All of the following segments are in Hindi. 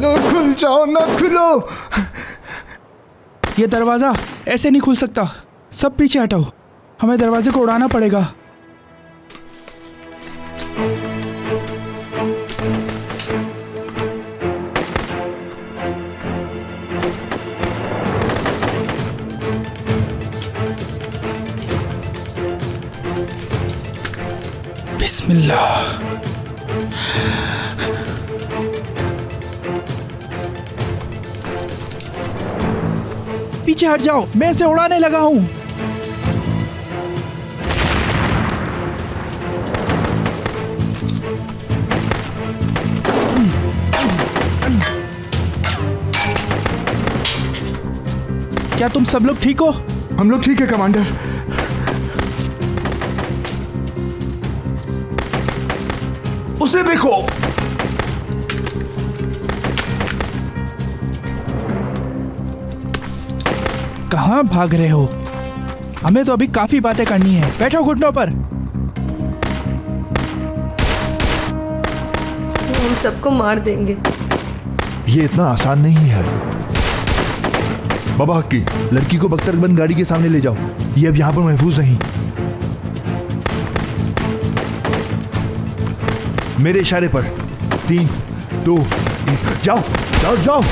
चलो खुल जाओ ना, खुलो। ये दरवाजा ऐसे नहीं खुल सकता। सब पीछे हटाओ, हमें दरवाजे को उड़ाना पड़ेगा। बिस्मिल्लाह। पीछे हट जाओ, मैं इसे उड़ाने लगा हूं। क्या तुम सब लोग ठीक हो? हम लोग ठीक है कमांडर। उसे देखो। कहां भाग रहे हो? हमें तो अभी काफी बातें करनी है। बैठो घुटनों पर। हम सबको मार देंगे। ये इतना आसान नहीं है। बाबा हक्की, लड़की को बख्तरबंद गाड़ी के सामने ले जाओ। ये अब यहाँ पर महफूज नहीं। मेरे इशारे पर 3, 2, 1 जाओ जाओ जाओ।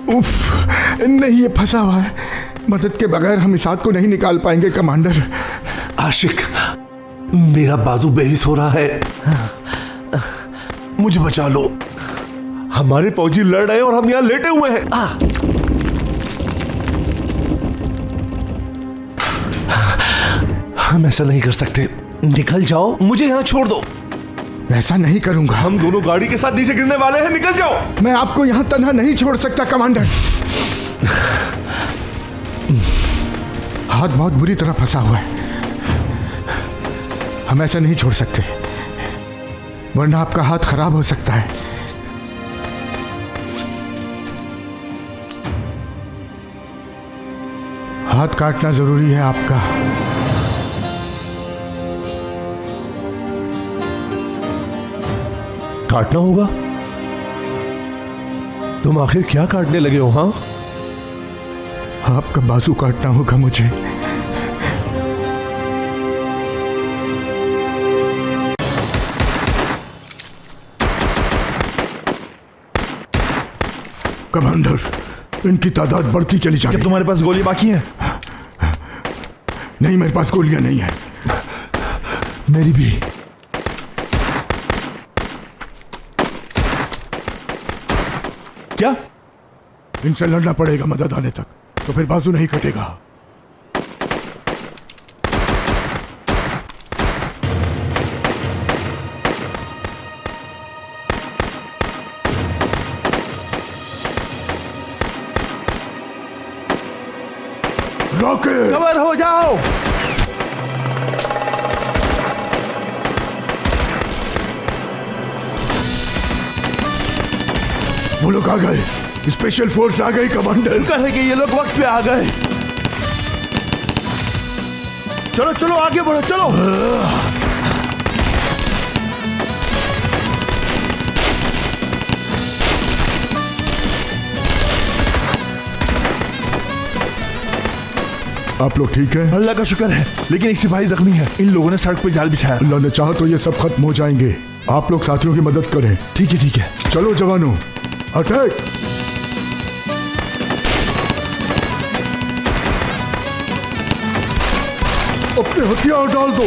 उफ, नहीं, ये फंसा हुआ है। मदद के बगैर हम इस आग को नहीं निकाल पाएंगे कमांडर। आशिक, मेरा बाजू बेहिस हो रहा है। मुझे बचा लो। हमारे फौजी लड़ रहे हैं और हम यहाँ लेटे हुए हैं। हम ऐसा नहीं कर सकते। निकल जाओ, मुझे यहाँ छोड़ दो। ऐसा नहीं करूंगा। हम दोनों गाड़ी के साथ नीचे गिरने वाले हैं। निकल जाओ। मैं आपको यहाँ तन्हा नहीं छोड़ सकता कमांडर। हाथ बहुत बुरी तरह फंसा हुआ है। हम ऐसा नहीं छोड़ सकते, वरना आपका हाथ खराब हो सकता है। हाथ काटना जरूरी है आपका। काटना होगा? तुम आखिर क्या काटने लगे हो? हाँ, आपका बाजू काटना होगा मुझे। कमांडर, इनकी तादाद बढ़ती चली जा रही है। तुम्हारे पास गोली बाकी है? नहीं, मेरे पास गोलियां नहीं है। मेरी भी। क्या? इनसे लड़ना पड़ेगा मदद आने तक, तो फिर बाजू नहीं कटेगा। रॉकेट, कवर हो जाओ। वो लोग आ गए। स्पेशल फोर्स आ गई कमांडर। कहे कि ये लोग वक्त पे आ गए। चलो चलो आगे बढ़ो, चलो। आप लोग ठीक हैं? अल्लाह का शुक्र है, लेकिन एक सिपाही जख्मी है। इन लोगों ने सड़क पे जाल बिछाया। अल्लाह ने चाहा तो ये सब खत्म हो जाएंगे। आप लोग साथियों की मदद करें। ठीक है ठीक है। चलो जवानों, अटैक। अपने हथियार डाल दो,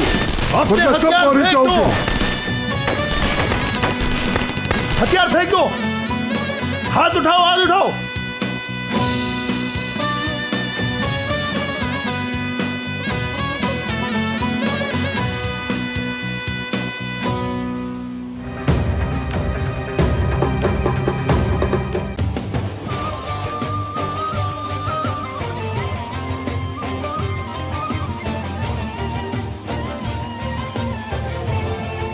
वरना सब मारे जाओगे। हथियार फेंको। हाथ उठाओ, हाथ उठाओ।